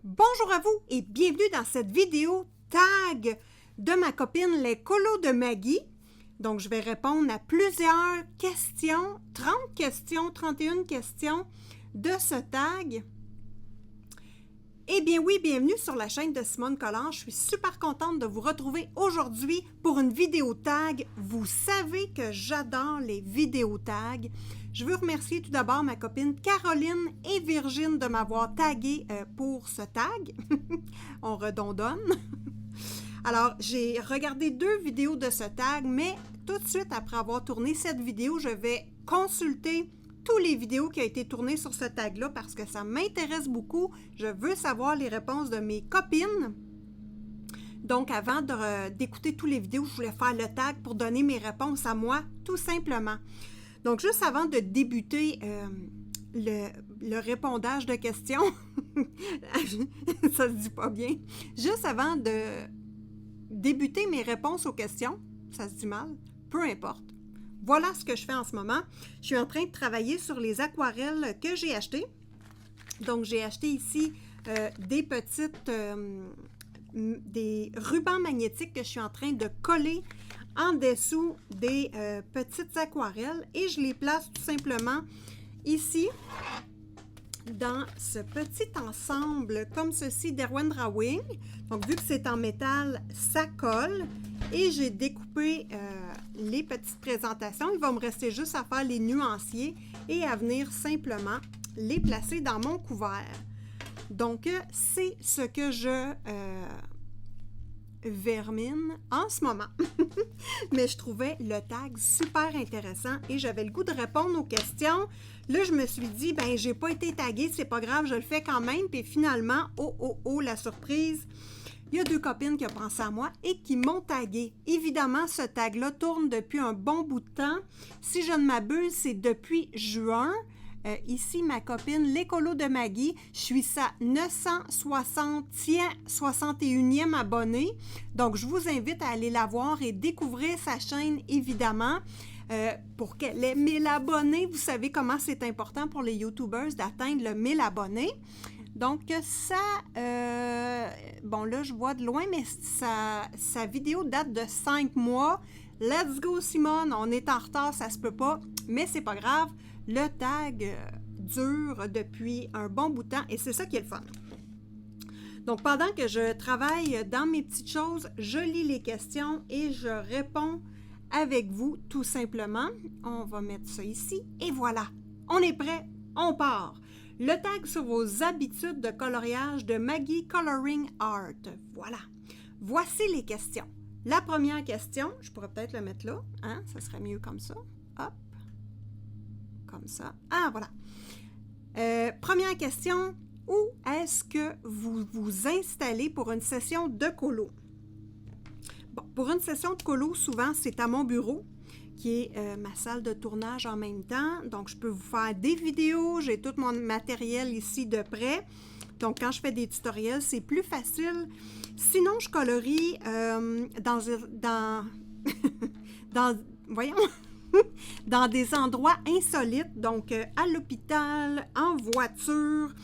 Bonjour à vous et bienvenue dans cette vidéo tag de ma copine les colos de Maggie. Donc, je vais répondre à plusieurs questions, 30 questions, 31 questions de ce tag. Eh bien oui, bienvenue sur la chaîne de Simone Collard. Je suis super contente de vous retrouver aujourd'hui pour une vidéo tag. Vous savez que j'adore les vidéos tags. Je veux remercier tout d'abord ma copine Caroline et Virginie de m'avoir tagué pour ce tag. On redondonne. Alors, j'ai regardé 2 vidéos de ce tag, mais tout de suite après avoir tourné cette vidéo, je vais consulter toutes les vidéos qui ont été tournées sur ce tag-là parce que ça m'intéresse beaucoup. Je veux savoir les réponses de mes copines. Donc, avant d'écouter toutes les vidéos, je voulais faire le tag pour donner mes réponses à moi, tout simplement. Donc, juste avant de débuter le répondage de questions, ça se dit pas bien, juste avant de débuter mes réponses aux questions, ça se dit mal, peu importe. Voilà ce que je fais en ce moment. Je suis en train de travailler sur les aquarelles que j'ai achetées. Donc, j'ai acheté ici des rubans magnétiques que je suis en train de coller en dessous des petites aquarelles et je les place tout simplement ici dans ce petit ensemble comme ceci d'Erwan Drawing. Donc, vu que c'est en métal, ça colle et j'ai découpé les petites présentations. Il va me rester juste à faire les nuanciers et à venir simplement les placer dans mon couvert. Donc, c'est ce que je vermine en ce moment. Mais je trouvais le tag super intéressant et j'avais le goût de répondre aux questions. Là, je me suis dit, ben, j'ai pas été taguée, c'est pas grave, je le fais quand même. Puis finalement, la surprise, il y a 2 copines qui ont pensé à moi et qui m'ont taguée. Évidemment, ce tag-là tourne depuis un bon bout de temps. Si je ne m'abuse, c'est depuis juin. Ici, ma copine, l'écolo de Maggie, je suis sa 961e abonnée. Donc, je vous invite à aller la voir et découvrir sa chaîne, évidemment. Pour qu'elle ait 1000 abonnés, vous savez comment c'est important pour les YouTubers d'atteindre le 1000 abonnés. Donc, ça, bon là, je vois de loin, mais sa vidéo date de 5 mois. Let's go, Simone, on est en retard, ça se peut pas, mais c'est pas grave. Le tag dure depuis un bon bout de temps et c'est ça qui est le fun. Donc, pendant que je travaille dans mes petites choses, je lis les questions et je réponds avec vous, tout simplement. On va mettre ça ici et voilà, on est prêt, on part. Le tag sur vos habitudes de coloriage de Maggie Coloring Art. Voilà. Voici les questions. La première question, je pourrais peut-être le mettre là, hein? Ça serait mieux comme ça. Hop. Comme ça. Ah, voilà. Première question, où est-ce que vous vous installez pour une session de colo? Bon, pour une session de colo, souvent, c'est à mon bureau, qui est ma salle de tournage en même temps. Donc, je peux vous faire des vidéos, j'ai tout mon matériel ici de près. Donc, quand je fais des tutoriels, c'est plus facile. Sinon, je colorie voyons, dans des endroits insolites, donc à l'hôpital, en voiture.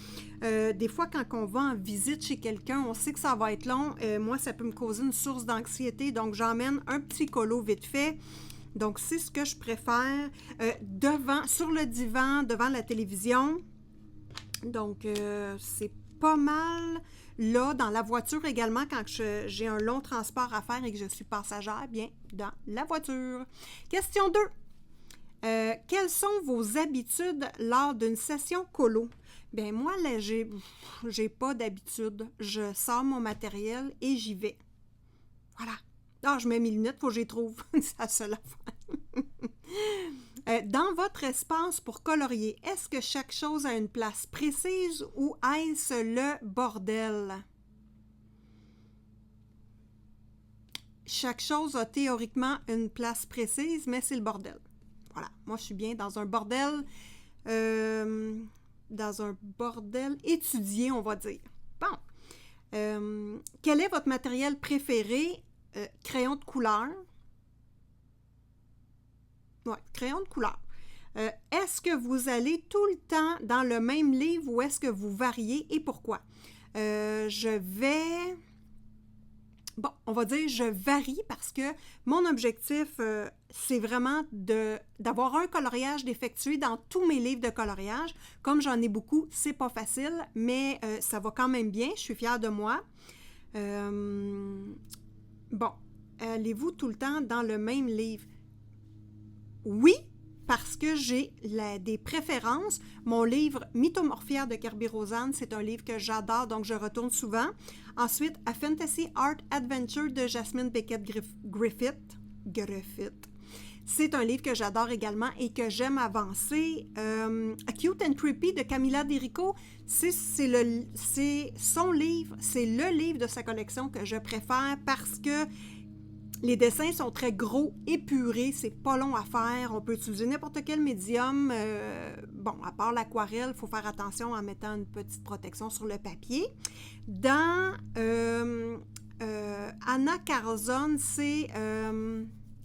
Des fois, quand on va en visite chez quelqu'un, on sait que ça va être long. Moi, ça peut me causer une source d'anxiété, donc j'emmène un petit colo vite fait. Donc, c'est ce que je préfère. Sur le divan, devant la télévision. Donc, c'est pas mal. Là, dans la voiture également, quand j'ai un long transport à faire et que je suis passagère, bien, dans la voiture. Question 2. Quelles sont vos habitudes lors d'une session colo? Bien, moi, là, j'ai pas d'habitude. Je sors mon matériel et j'y vais. Voilà. Ah, je mets mes lunettes, faut que je les trouve. C'est la seule affaire. Dans votre espace pour colorier, est-ce que chaque chose a une place précise ou est-ce le bordel? Chaque chose a théoriquement une place précise, mais c'est le bordel. Voilà, moi je suis bien dans un bordel étudié, on va dire. Bon. Quel est votre matériel préféré? Crayon de couleur. Oui, crayon de couleur. Est-ce que vous allez tout le temps dans le même livre ou est-ce que vous variez et pourquoi? Bon, on va dire je varie parce que mon objectif, c'est vraiment d'avoir un coloriage d'effectuer dans tous mes livres de coloriage. Comme j'en ai beaucoup, c'est pas facile, mais ça va quand même bien. Je suis fière de moi. Bon, allez-vous tout le temps dans le même livre? Oui, parce que j'ai des préférences. Mon livre Mythomorphia de Kirby Rosanne, c'est un livre que j'adore, donc je retourne souvent. Ensuite, A Fantasy Art Adventure de Jasmine Beckett Griffith. C'est un livre que j'adore également et que j'aime avancer. A Cute and Creepy de Camilla Derico, c'est son livre, c'est le livre de sa collection que je préfère parce que les dessins sont très gros, épurés, c'est pas long à faire. On peut utiliser n'importe quel médium. Bon, à part l'aquarelle, il faut faire attention en mettant une petite protection sur le papier. Dans Anna Carzon, c'est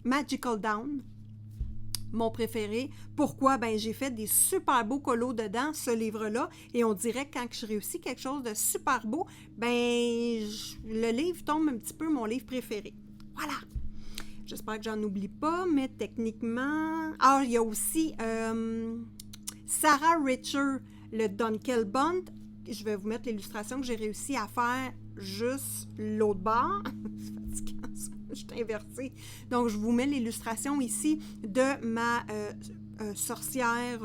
Magical Down, mon préféré. Pourquoi? Ben, j'ai fait des super beaux colos dedans, ce livre-là, et on dirait que quand je réussis quelque chose de super beau, ben, le livre tombe un petit peu mon livre préféré. Voilà! J'espère que j'en oublie pas, mais techniquement... Ah, il y a aussi Sarah Richer, le Dunkelbund. Je vais vous mettre l'illustration que j'ai réussi à faire juste l'autre bord. C'est fatigant, ça. Je suis inversée. Donc, je vous mets l'illustration ici de ma sorcière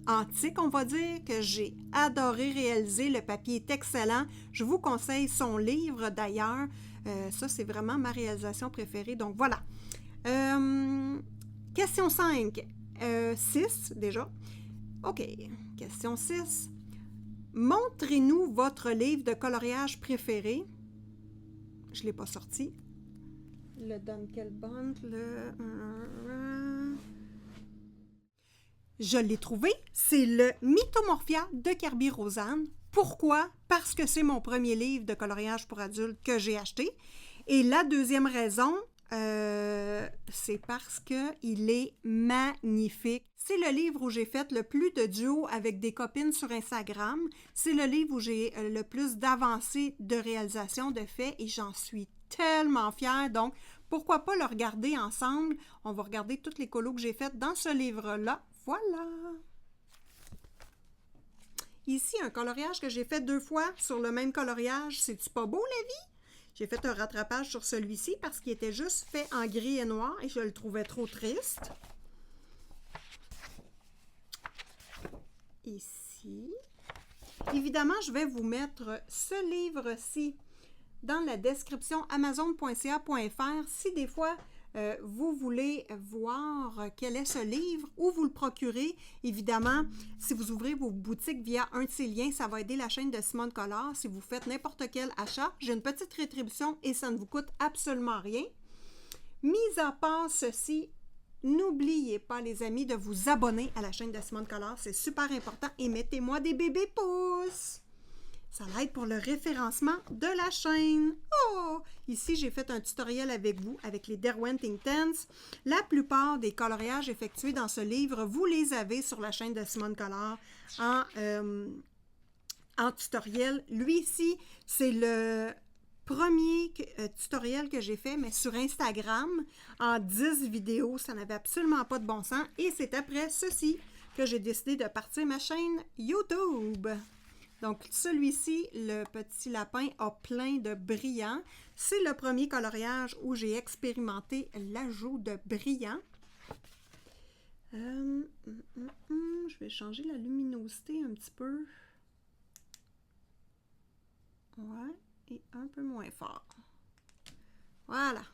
antique, on va dire, que j'ai adoré réaliser. Le papier est excellent. Je vous conseille son livre, d'ailleurs. Ça, c'est vraiment ma réalisation préférée. Donc, voilà. Question 5. 6, déjà. OK. Question 6. Montrez-nous votre livre de coloriage préféré. Je ne l'ai pas sorti. Le Dunkelbund, Je l'ai trouvé. C'est le Mythomorphia de Kirby Rosanne. Pourquoi? Parce que c'est mon premier livre de coloriage pour adultes que j'ai acheté. Et la deuxième raison, c'est parce qu'il est magnifique. C'est le livre où j'ai fait le plus de duos avec des copines sur Instagram. C'est le livre où j'ai le plus d'avancées de réalisation de faits et j'en suis tellement fière. Donc, pourquoi pas le regarder ensemble? On va regarder toutes les colos que j'ai faites dans ce livre-là. Voilà! Ici, un coloriage que j'ai fait 2 fois sur le même coloriage. C'est-tu pas beau, la vie? J'ai fait un rattrapage sur celui-ci parce qu'il était juste fait en gris et noir et je le trouvais trop triste. Ici. Évidemment, je vais vous mettre ce livre-ci dans la description amazon.ca.fr si des fois vous voulez voir quel est ce livre ou vous le procurez. Évidemment, si vous ouvrez vos boutiques via un de ces liens, ça va aider la chaîne de Simone Collard. Si vous faites n'importe quel achat, j'ai une petite rétribution et ça ne vous coûte absolument rien. Mis à part ceci, n'oubliez pas, les amis, de vous abonner à la chaîne de Simone Collard. C'est super important et mettez-moi des bébés pouces. Ça l'aide pour le référencement de la chaîne. Oh! Ici, j'ai fait un tutoriel avec vous, avec les Derwent Intense. La plupart des coloriages effectués dans ce livre, vous les avez sur la chaîne de Simone Collard en tutoriel. Lui ici, c'est le premier tutoriel que j'ai fait, mais sur Instagram, en 10 vidéos. Ça n'avait absolument pas de bon sens. Et c'est après ceci que j'ai décidé de partir ma chaîne YouTube. Donc, celui-ci, le petit lapin, a plein de brillants. C'est le premier coloriage où j'ai expérimenté l'ajout de brillants. Je vais changer la luminosité un petit peu. Ouais, et un peu moins fort. Voilà.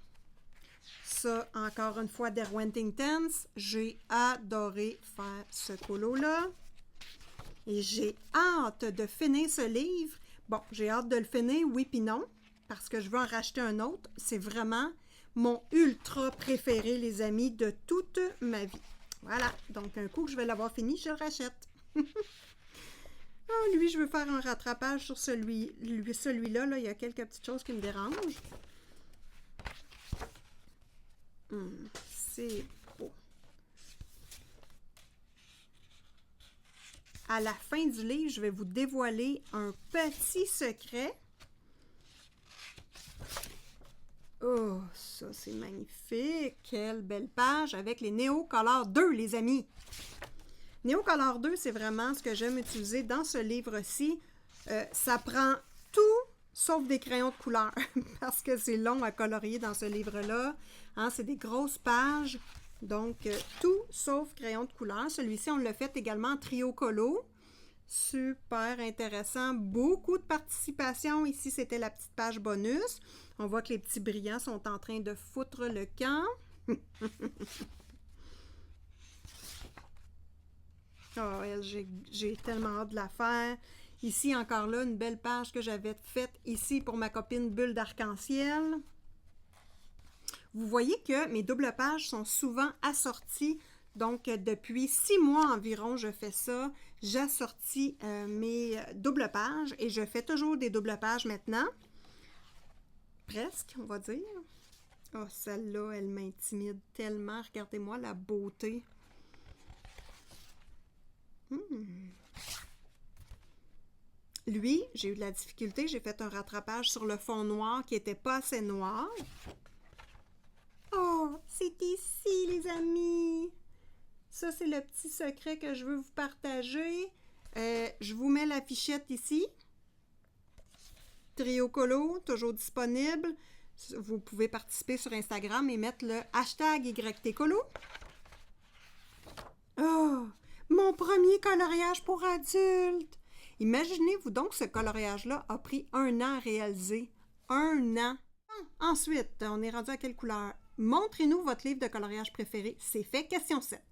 Ça, encore une fois, Derwent Intense. J'ai adoré faire ce colo-là. Et j'ai hâte de finir ce livre. Bon, j'ai hâte de le finir, oui puis non, parce que je veux en racheter un autre. C'est vraiment mon ultra préféré, les amis, de toute ma vie. Voilà, donc un coup que je vais l'avoir fini, je le rachète. Ah, lui, je veux faire un rattrapage sur celui-là. Là, il y a quelques petites choses qui me dérangent. C'est beau. à la fin du livre, je vais vous dévoiler un petit secret. Oh, ça c'est magnifique! Quelle belle page avec les Neocolor 2, les amis! Neocolor 2, c'est vraiment ce que j'aime utiliser dans ce livre-ci. Ça prend tout sauf des crayons de couleur parce que c'est long à colorier dans ce livre-là. Hein, c'est des grosses pages. Donc, tout sauf crayon de couleur. Celui-ci, on l'a fait également en trio colo. Super intéressant. Beaucoup de participation. Ici, c'était la petite page bonus. On voit que les petits brillants sont en train de foutre le camp. Oh, j'ai tellement hâte de la faire. Ici, encore là, une belle page que j'avais faite ici pour ma copine Bulle d'arc-en-ciel. Vous voyez que mes doubles pages sont souvent assorties. Donc, depuis 6 mois environ, je fais ça. J'assortis mes doubles pages et je fais toujours des doubles pages maintenant. Presque, on va dire. Oh, celle-là, elle m'intimide tellement. Regardez-moi la beauté. Lui, j'ai eu de la difficulté. J'ai fait un rattrapage sur le fond noir qui n'était pas assez noir. Oh, c'est ici, les amis. Ça, c'est le petit secret que je veux vous partager. Je vous mets la fichette ici. Trio Colo, toujours disponible. Vous pouvez participer sur Instagram et mettre le hashtag YTColo. Oh, mon premier coloriage pour adultes. Imaginez-vous donc, ce coloriage-là a pris 1 an à réaliser. 1 an. Ensuite, on est rendu à quelle couleur? Montrez-nous votre livre de coloriage préféré. C'est fait. Question 7.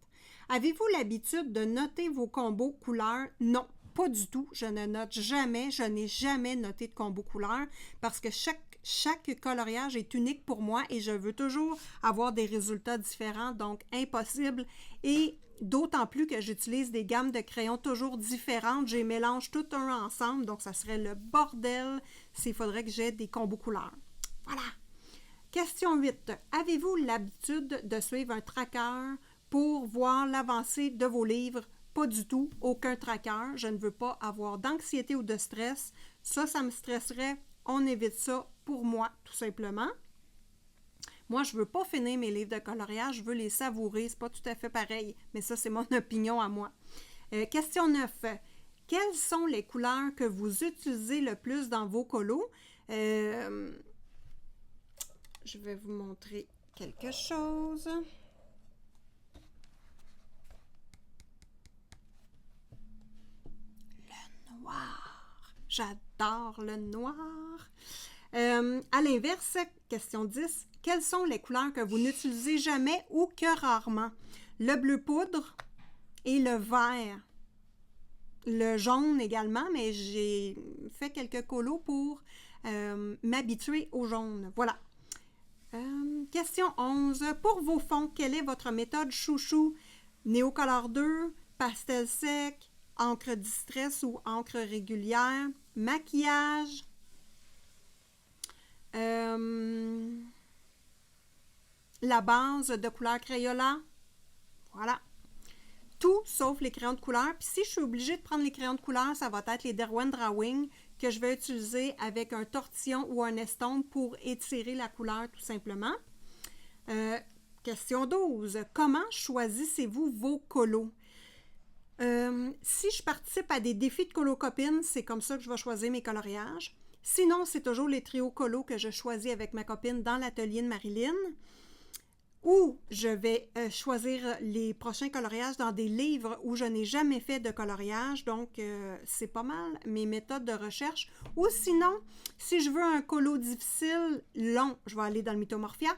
Avez-vous l'habitude de noter vos combos couleurs? Non, pas du tout. Je ne note jamais. Je n'ai jamais noté de combo couleurs parce que chaque coloriage est unique pour moi et je veux toujours avoir des résultats différents, donc impossible. Et d'autant plus que j'utilise des gammes de crayons toujours différentes. Je les mélange tout un ensemble, donc ça serait le bordel s'il faudrait que j'ai des combos couleurs. Voilà. Question 8. Avez-vous l'habitude de suivre un tracker pour voir l'avancée de vos livres? Pas du tout. Aucun tracker. Je ne veux pas avoir d'anxiété ou de stress. Ça me stresserait. On évite ça pour moi, tout simplement. Moi, je ne veux pas finir mes livres de coloriage. Je veux les savourer. C'est pas tout à fait pareil. Mais ça, c'est mon opinion à moi. Question 9. Quelles sont les couleurs que vous utilisez le plus dans vos colos? Je vais vous montrer quelque chose. Le noir. J'adore le noir. À l'inverse, question 10. Quelles sont les couleurs que vous n'utilisez jamais ou que rarement? Le bleu poudre et le vert. Le jaune également, mais j'ai fait quelques colos pour m'habituer au jaune. Voilà. Question 11. Pour vos fonds, quelle est votre méthode chouchou? Neocolor 2, pastel sec, encre distress ou encre régulière, maquillage, la base de couleur Crayola. Voilà. Tout sauf les crayons de couleur. Puis si je suis obligée de prendre les crayons de couleur, ça va être les Derwent Drawing que je vais utiliser avec un tortillon ou un estompe pour étirer la couleur tout simplement. Question 12. Comment choisissez-vous vos colos? Si je participe à des défis de colo-copines, c'est comme ça que je vais choisir mes coloriages. Sinon, c'est toujours les trios colo que je choisis avec ma copine dans l'atelier de Marilyn. Ou je vais choisir les prochains coloriages dans des livres où je n'ai jamais fait de coloriage. Donc, c'est pas mal mes méthodes de recherche. Ou sinon, si je veux un colo difficile, long, je vais aller dans le Mythomorphia.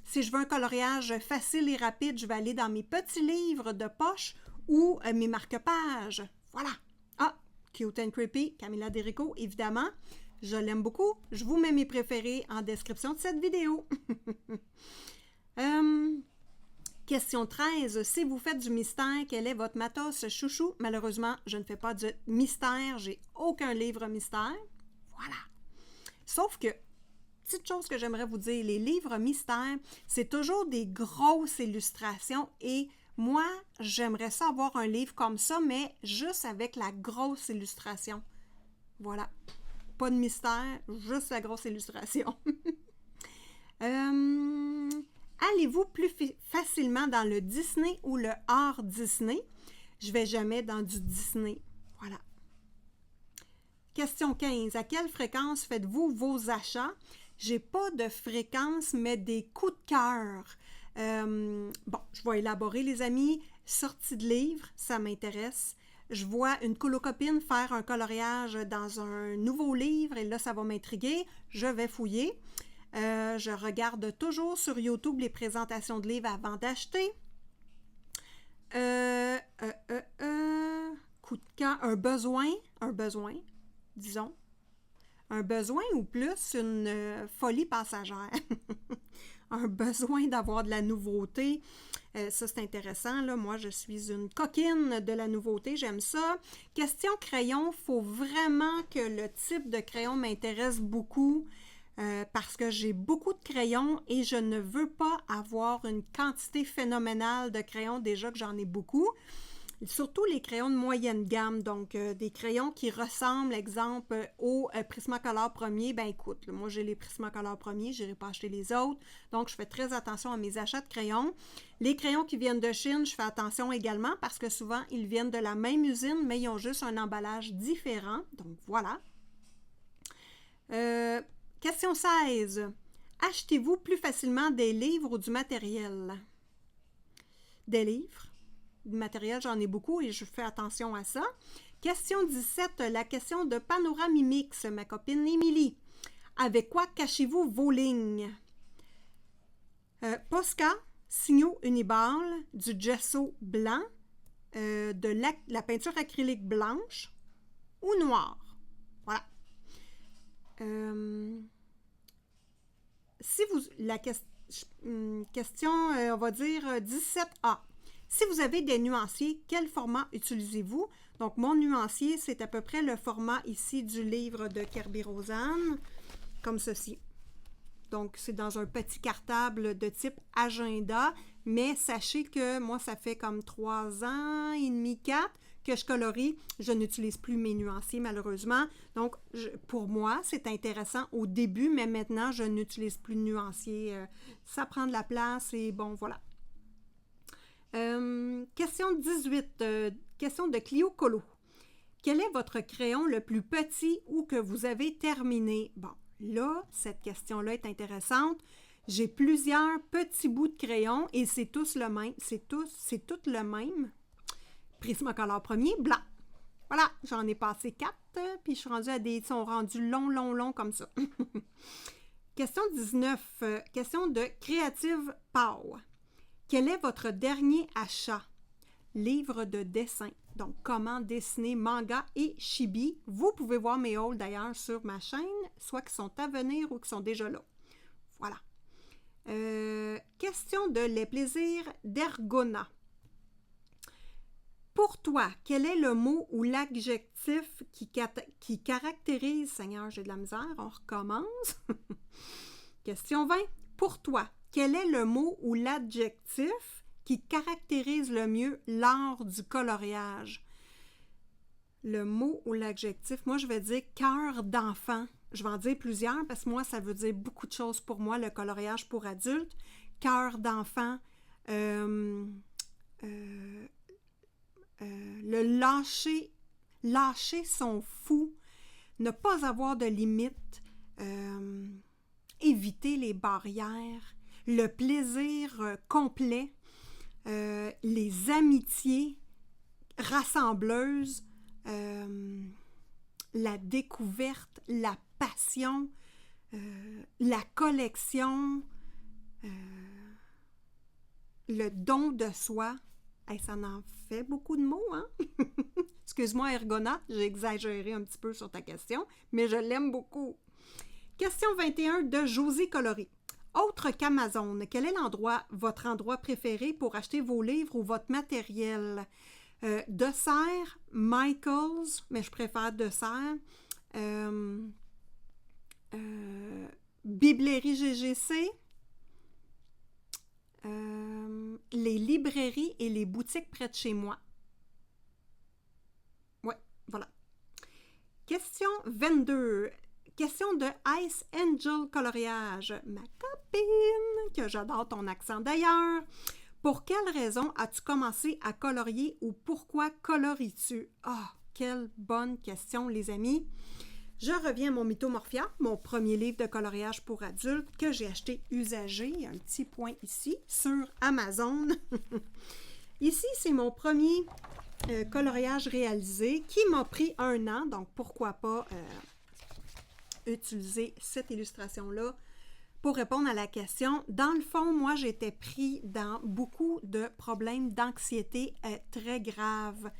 Si je veux un coloriage facile et rapide, je vais aller dans mes petits livres de poche ou mes marque-pages. Voilà. Ah, Cute and Creepy, Camilla Derico, évidemment. Je l'aime beaucoup. Je vous mets mes préférés en description de cette vidéo. Question 13. Si vous faites du mystère, quel est votre matos chouchou? Malheureusement, je ne fais pas de mystère. J'ai aucun livre mystère. Voilà. Sauf que, petite chose que j'aimerais vous dire, les livres mystères, c'est toujours des grosses illustrations et Moi, j'aimerais ça avoir un livre comme ça, mais juste avec la grosse illustration. Voilà. Pas de mystère, juste la grosse illustration. Allez-vous plus facilement dans le Disney ou le hors Disney? Je vais jamais dans du Disney. Voilà. Question 15. À quelle fréquence faites-vous vos achats? J'ai pas de fréquence, mais des coups de cœur. Bon, je vais élaborer, les amis. Sortie de livre, ça m'intéresse. Je vois une colocopine faire un coloriage dans un nouveau livre et là, ça va m'intriguer. Je vais fouiller. Je regarde toujours sur YouTube les présentations de livres avant d'acheter. Coup de cœur, un besoin, disons. Un besoin ou plus une folie passagère. Un besoin d'avoir de la nouveauté. Ça, c'est intéressant. Là. Moi, je suis une coquine de la nouveauté. J'aime ça. Question crayon. Il faut vraiment que le type de crayon m'intéresse beaucoup parce que j'ai beaucoup de crayons et je ne veux pas avoir une quantité phénoménale de crayons. Déjà que j'en ai beaucoup. Surtout les crayons de moyenne gamme, donc des crayons qui ressemblent, exemple, au Prismacolor premier. Ben écoute, là, moi j'ai les Prismacolor premiers, je n'irai pas acheter les autres, donc je fais très attention à mes achats de crayons. Les crayons qui viennent de Chine, je fais attention également parce que souvent ils viennent de la même usine, mais ils ont juste un emballage différent, donc voilà. Question 16. Achetez-vous plus facilement des livres ou du matériel? Des livres. Du matériel, j'en ai beaucoup et je fais attention à ça. Question 17, la question de Panoramimix, ma copine Émilie. Avec quoi cachez-vous vos lignes? Posca, signaux Uniball, du gesso blanc, de la peinture acrylique blanche ou noire. Voilà. Si vous... La question, on va dire 17A. Si vous avez des nuanciers, quel format utilisez-vous? Donc, mon nuancier, c'est à peu près le format ici du livre de Kerby-Rosanes, comme ceci. Donc, c'est dans un petit cartable de type agenda, mais sachez que moi, ça fait comme 3 ans et demi, 4 que je colorie. Je n'utilise plus mes nuanciers, malheureusement. Donc, pour moi, c'est intéressant au début, mais maintenant, je n'utilise plus de nuanciers. Ça prend de la place et bon, voilà. Question 18, question de Clio Colo. Quel est votre crayon le plus petit ou que vous avez terminé? Bon, là, cette question-là est intéressante. J'ai plusieurs petits bouts de crayon et c'est tous le même. C'est tout le même. Prismacolor premier, blanc. Voilà, j'en ai passé 4, puis je suis rendue à ils sont rendus longs comme ça. Question 19, question de Creative Pow. Quel est votre dernier achat? Livre de dessin. Donc, comment dessiner manga et chibi. Vous pouvez voir mes hauls d'ailleurs sur ma chaîne, soit qui sont à venir ou qui sont déjà là. Voilà. Question de les plaisirs d'Ergona. Pour toi, quel est le mot ou l'adjectif qui caractérise... Seigneur, j'ai de la misère, on recommence. Question 20. Pour toi, quel est le mot ou l'adjectif qui caractérise le mieux l'art du coloriage? Le mot ou l'adjectif, moi je vais dire cœur d'enfant. Je vais en dire plusieurs parce que moi ça veut dire beaucoup de choses pour moi, le coloriage pour adultes. Cœur d'enfant, le lâcher son fou, ne pas avoir de limites, éviter les barrières, le plaisir complet, les amitiés rassembleuses, la découverte, la passion, la collection, le don de soi. Hey, ça en fait beaucoup de mots, hein? Excuse-moi, Ergona, j'ai exagéré un petit peu sur ta question, mais je l'aime beaucoup. Question 21 de Josie Coloré. Autre qu'Amazon, quel est votre endroit préféré pour acheter vos livres ou votre matériel? Dessert, Michaels, mais je préfère Dessert. Biblerie GGC. les librairies et les boutiques près de chez moi. Ouais, voilà. Question 22. Question de Ice Angel Coloriage. Ma copine, que j'adore ton accent d'ailleurs. Pour quelle raison as-tu commencé à colorier ou pourquoi colories-tu? Ah, quelle bonne question, les amis. Je reviens à mon Mythomorphia, mon premier livre de coloriage pour adultes que j'ai acheté usagé. Il y a un petit point ici, sur Amazon. Ici, c'est mon premier coloriage réalisé qui m'a pris 1 an, donc pourquoi pas utiliser cette illustration-là pour répondre à la question. Dans le fond, moi, j'étais pris dans beaucoup de problèmes d'anxiété très graves.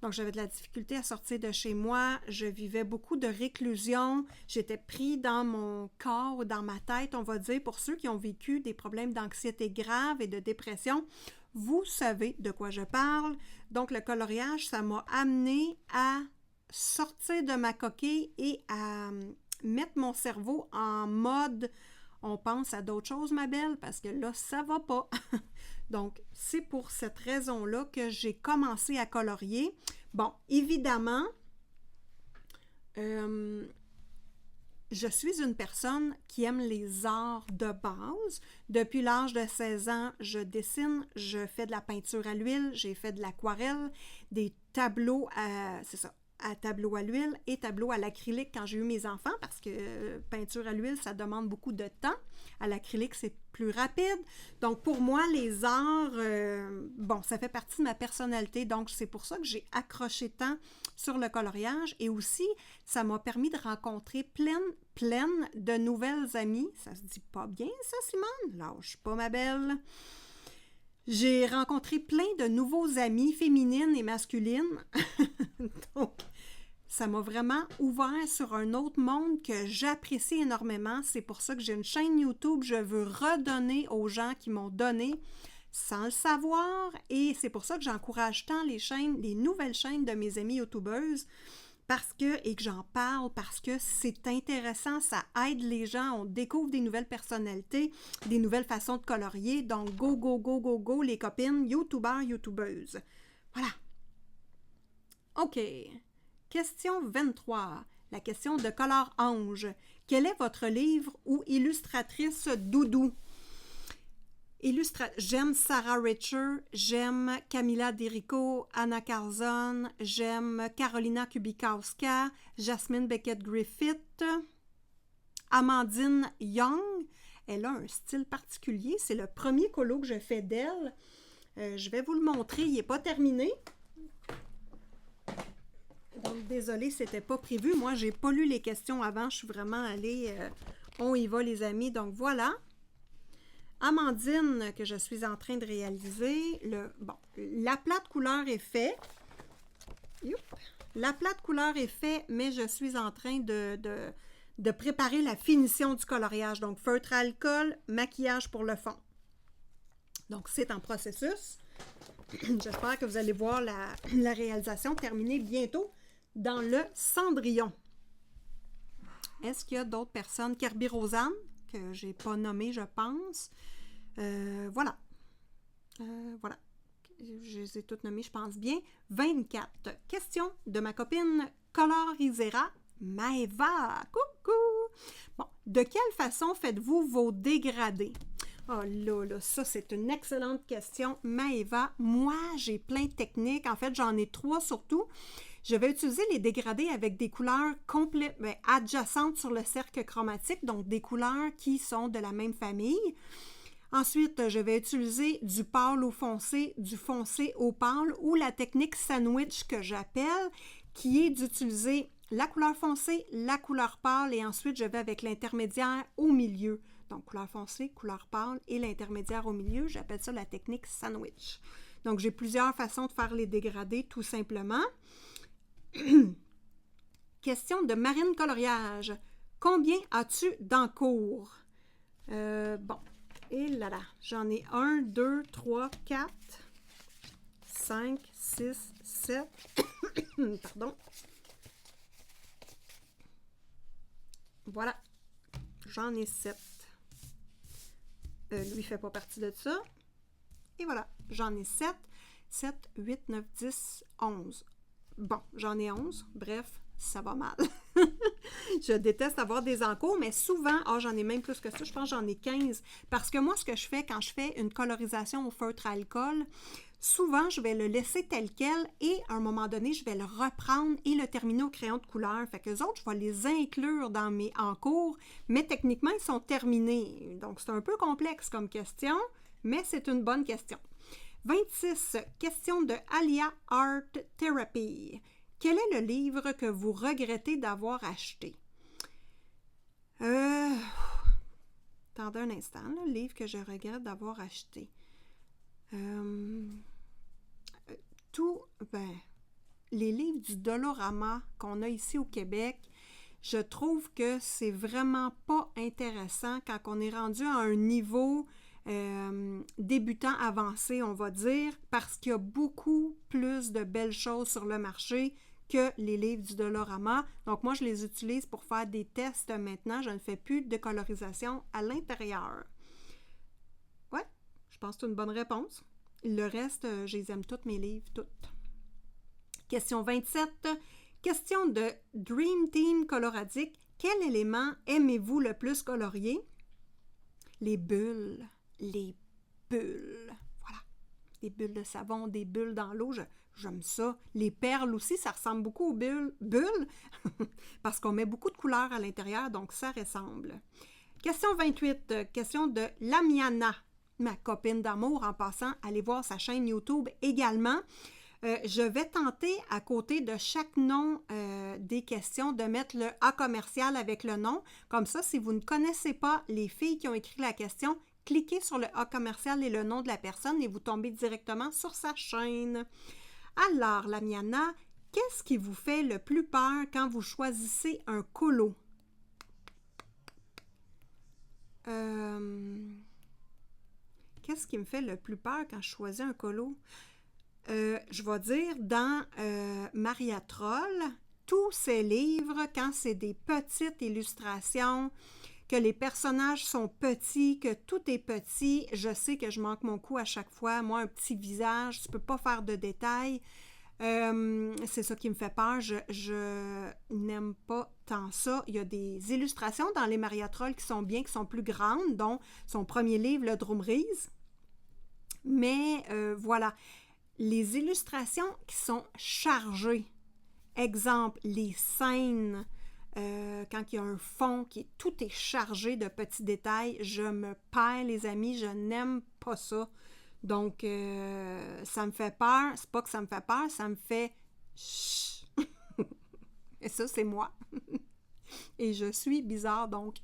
Donc, j'avais de la difficulté à sortir de chez moi, je vivais beaucoup de réclusion, j'étais pris dans mon corps ou dans ma tête, on va dire, pour ceux qui ont vécu des problèmes d'anxiété graves et de dépression, vous savez de quoi je parle. Donc, le coloriage, ça m'a amené à sortir de ma coquille et à mettre mon cerveau en mode on pense à d'autres choses, ma belle, parce que là, ça va pas. Donc, c'est pour cette raison-là que j'ai commencé à colorier. Bon, évidemment, je suis une personne qui aime les arts de base. Depuis l'âge de 16 ans, je dessine, je fais de la peinture à l'huile, j'ai fait de l'aquarelle, des tableaux à tableau à l'huile et tableau à l'acrylique quand j'ai eu mes enfants, parce que peinture à l'huile, ça demande beaucoup de temps. À l'acrylique, c'est plus rapide. Donc, pour moi, les arts, bon, ça fait partie de ma personnalité. Donc, c'est pour ça que j'ai accroché tant sur le coloriage. Et aussi, ça m'a permis de rencontrer plein de nouvelles amies. Ça se dit pas bien, ça, Simone? Lâche pas, ma belle. J'ai rencontré plein de nouveaux amis féminines et masculines. Donc, ça m'a vraiment ouvert sur un autre monde que j'apprécie énormément. C'est pour ça que j'ai une chaîne YouTube. Je veux redonner aux gens qui m'ont donné sans le savoir. Et c'est pour ça que j'encourage tant les nouvelles chaînes de mes amies YouTubeuses et que j'en parle parce que c'est intéressant, ça aide les gens, on découvre des nouvelles personnalités, des nouvelles façons de colorier. Donc, go, les copines, YouTubeurs, YouTubeuses. Voilà. OK. Question 23. La question de Color Ange. Quel est votre livre ou illustratrice doudou? J'aime Sarah Richer, j'aime Camilla Derico, Anna Carzon, j'aime Carolina Kubikowska, Jasmine Beckett-Griffith, Amandine Young. Elle a un style particulier, c'est le premier colo que je fais d'elle. Je vais vous le montrer, il n'est pas terminé. Donc, désolée, c'était pas prévu. Moi, j'ai pas lu les questions avant, je suis vraiment allée, on y va les amis. Donc, voilà. Amandine, que je suis en train de réaliser, la plate couleur est faite. La plate couleur est faite, mais je suis en train de préparer la finition du coloriage. Donc, feutre à alcool, maquillage pour le fond. Donc, c'est en processus. J'espère que vous allez voir la réalisation terminée bientôt dans le cendrillon. Est-ce qu'il y a d'autres personnes? Kirby Rosanne, que je n'ai pas nommé, je pense. Voilà. Voilà. Je les ai toutes nommées, je pense bien. 24. Question de ma copine Colorisera Maëva. Coucou! Bon, de quelle façon faites-vous vos dégradés? Oh là, ça c'est une excellente question, Maëva. Moi, j'ai plein de techniques. En fait, j'en ai 3 surtout. Je vais utiliser les dégradés avec des couleurs adjacentes sur le cercle chromatique, donc des couleurs qui sont de la même famille. Ensuite, je vais utiliser du pâle au foncé, du foncé au pâle ou la technique sandwich que j'appelle, qui est d'utiliser la couleur foncée, la couleur pâle et ensuite je vais avec l'intermédiaire au milieu. Donc, couleur foncée, couleur pâle et l'intermédiaire au milieu, j'appelle ça la technique sandwich. Donc, j'ai plusieurs façons de faire les dégradés, tout simplement. Question de Marine Coloriage. Combien as-tu d'encours? Bon, et là, j'en ai 1, 2, 3, 4, 5, 6, 7. Pardon. Voilà, j'en ai 7. Lui, il ne fait pas partie de ça. Et voilà. j'en ai 7. 7, 8, 9, 10, 11. Bon, j'en ai 11. Bref, ça va mal. Je déteste avoir des encours, mais souvent, j'en ai même plus que ça, je pense que j'en ai 15. Parce que moi, ce que je fais quand je fais une colorisation au feutre à alcool, souvent, je vais le laisser tel quel et à un moment donné, je vais le reprendre et le terminer au crayon de couleur. Fait qu'eux autres, je vais les inclure dans mes encours, mais techniquement, ils sont terminés. Donc, c'est un peu complexe comme question, mais c'est une bonne question. 26. Question de Alia Art Therapy. Quel est le livre que vous regrettez d'avoir acheté? Attendez un instant, le livre que je regrette d'avoir acheté. Les livres du Dolorama qu'on a ici au Québec, je trouve que c'est vraiment pas intéressant quand on est rendu à un niveau débutant avancé, on va dire, parce qu'il y a beaucoup plus de belles choses sur le marché que les livres du Dolorama. Donc, moi, je les utilise pour faire des tests maintenant. Je ne fais plus de colorisation à l'intérieur. Ouais, je pense que c'est une bonne réponse. Le reste, je les aime toutes, mes livres, toutes. Question 27. Question de Dream Team Coloradique. Quel élément aimez-vous le plus colorier? Les bulles. Les bulles. Voilà. Des bulles de savon, des bulles dans l'eau, j'aime ça. Les perles aussi, ça ressemble beaucoup aux bulles. Bulles, parce qu'on met beaucoup de couleurs à l'intérieur, donc ça ressemble. Question 28. Question de Lamiana, ma copine d'amour. En passant, allez voir sa chaîne YouTube également. Je vais tenter, à côté de chaque nom des questions, de mettre le A commercial avec le nom. Comme ça, si vous ne connaissez pas les filles qui ont écrit la question, cliquez sur le A commercial et le nom de la personne et vous tombez directement sur sa chaîne. Alors, Lamiana, qu'est-ce qui vous fait le plus peur quand vous choisissez un colo? Qu'est-ce qui me fait le plus peur quand je choisis un colo? Je vais dire dans Maria Troll, tous ces livres, quand c'est des petites illustrations, que les personnages sont petits, que tout est petit, je sais que je manque mon coup à chaque fois. Moi, un petit visage, tu peux pas faire de détails. C'est ça qui me fait peur. Je n'aime pas tant ça. Il y a des illustrations dans les Maria Troll qui sont bien, qui sont plus grandes, dont son premier livre, Le Drumreeze. Mais voilà. Les illustrations qui sont chargées, exemple, les scènes, quand il y a un fond tout est chargé de petits détails, je me perds, les amis, je n'aime pas ça. Donc, ça me fait peur. C'est pas que ça me fait peur, ça me fait chut. Et ça, c'est moi. Et je suis bizarre, donc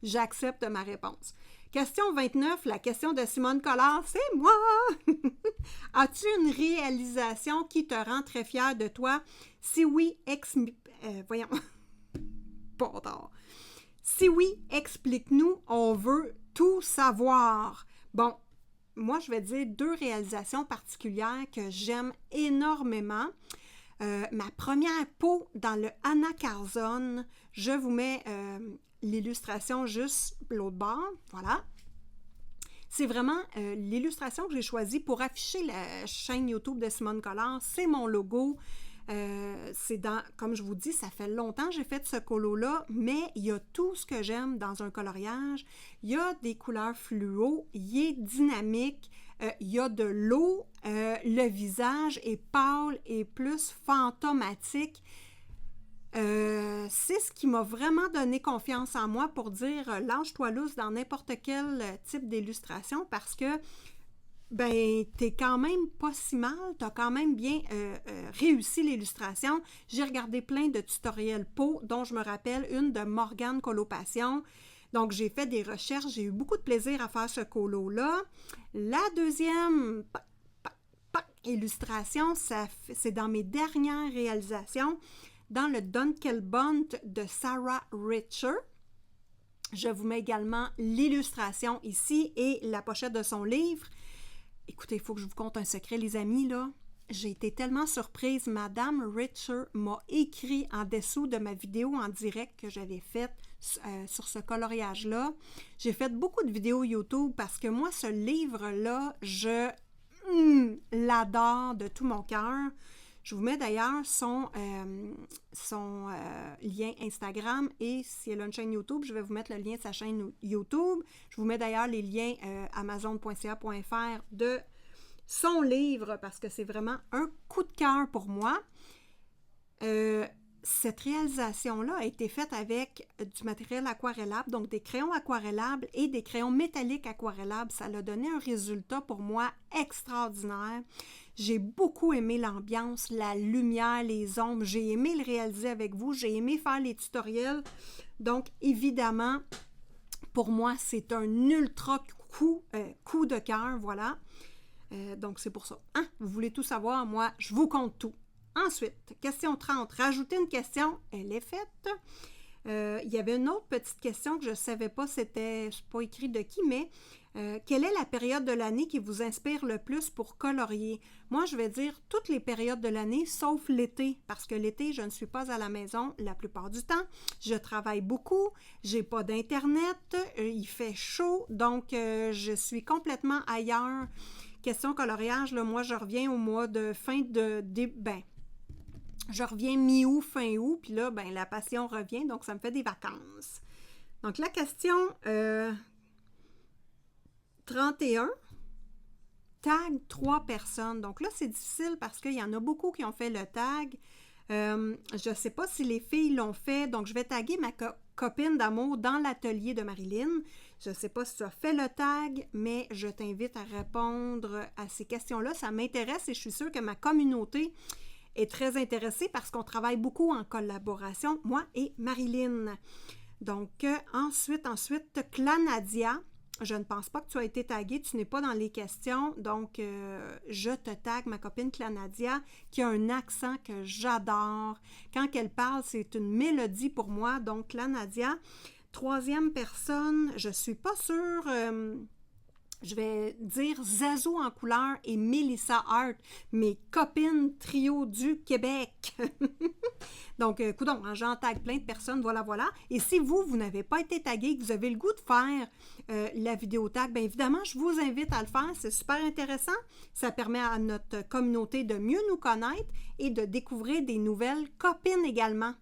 j'accepte ma réponse. Question 29, la question de Simone Collard, c'est moi! As-tu une réalisation qui te rend très fière de toi? Si oui, voyons. Pas tard. Si oui, explique-nous, on veut tout savoir. Bon, moi, je vais dire 2 réalisations particulières que j'aime énormément. Ma première peau dans le Anna Carzone, je vous mets l'illustration juste l'autre bord, voilà. C'est vraiment l'illustration que j'ai choisie pour afficher la chaîne YouTube de Simone Collard. C'est mon logo. Comme je vous dis, ça fait longtemps que j'ai fait ce colo-là, mais il y a tout ce que j'aime dans un coloriage. Il y a des couleurs fluo, il est dynamique, il y a de l'eau, le visage est pâle et plus fantomatique. C'est ce qui m'a vraiment donné confiance en moi pour dire lâche-toi lousse dans n'importe quel type d'illustration parce que t'es quand même pas si mal, t'as quand même bien réussi l'illustration. J'ai regardé plein de tutoriels peau, dont je me rappelle une de Morgane Colopassion. Donc, j'ai fait des recherches, j'ai eu beaucoup de plaisir à faire ce colo-là. La deuxième illustration, c'est dans mes dernières réalisations, dans le Dunkelbund de Sarah Richer. Je vous mets également l'illustration ici et la pochette de son livre. Écoutez, il faut que je vous conte un secret, les amis, là. j'ai été tellement surprise. Madame Richer m'a écrit en dessous de ma vidéo en direct que j'avais faite sur ce coloriage-là. J'ai fait beaucoup de vidéos YouTube parce que moi, ce livre-là, je l'adore de tout mon cœur. Je vous mets d'ailleurs son lien Instagram et si elle a une chaîne YouTube, je vais vous mettre le lien de sa chaîne YouTube. Je vous mets d'ailleurs les liens amazon.ca.fr de son livre parce que c'est vraiment un coup de cœur pour moi. Cette réalisation-là a été faite avec du matériel aquarellable, donc des crayons aquarellables et des crayons métalliques aquarellables. Ça a donné un résultat pour moi extraordinaire. J'ai beaucoup aimé l'ambiance, la lumière, les ombres. J'ai aimé le réaliser avec vous. J'ai aimé faire les tutoriels. Donc, évidemment, pour moi, c'est un ultra coup de cœur, voilà. Donc, c'est pour ça. Hein? Vous voulez tout savoir? Moi, je vous compte tout. Ensuite, question 30. Rajouter une question, elle est faite. Il y avait une autre petite question que je ne savais pas, c'était pas écrit de qui, mais quelle est la période de l'année qui vous inspire le plus pour colorier? Moi, je vais dire toutes les périodes de l'année, sauf l'été, parce que l'été, je ne suis pas à la maison la plupart du temps. Je travaille beaucoup, j'ai pas d'Internet, il fait chaud, donc je suis complètement ailleurs. Question coloriage, là, moi, je reviens au mois de je reviens mi-août, fin août, puis là, la passion revient, donc ça me fait des vacances. Donc, la question 31, tag 3 personnes. Donc là, c'est difficile parce qu'il y en a beaucoup qui ont fait le tag. Je ne sais pas si les filles l'ont fait, donc je vais taguer ma copine d'amour dans l'atelier de Marilyn. Je ne sais pas si tu as fait le tag, mais je t'invite à répondre à ces questions-là. Ça m'intéresse et je suis sûre que ma communauté est très intéressée parce qu'on travaille beaucoup en collaboration, moi et Marilyn. Donc, ensuite, Clanadia. Je ne pense pas que tu as été taguée, tu n'es pas dans les questions, donc je te tague ma copine Clanadia qui a un accent que j'adore. Quand elle parle, c'est une mélodie pour moi, donc Clanadia. Troisième personne, je ne suis pas sûre, je vais dire Zazou en couleur et Mélissa Hart, mes copines trio du Québec. Donc, coudonc, j'en tag plein de personnes, voilà. Et si vous n'avez pas été tagué, que vous avez le goût de faire la vidéo tag, bien évidemment, je vous invite à le faire. C'est super intéressant. Ça permet à notre communauté de mieux nous connaître et de découvrir des nouvelles copines également.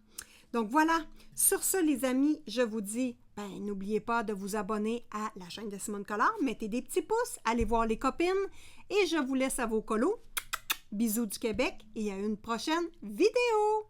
Donc voilà, sur ce les amis, je vous dis, n'oubliez pas de vous abonner à la chaîne de Simone Collard, mettez des petits pouces, allez voir les copines et je vous laisse à vos colos. Bisous du Québec et à une prochaine vidéo!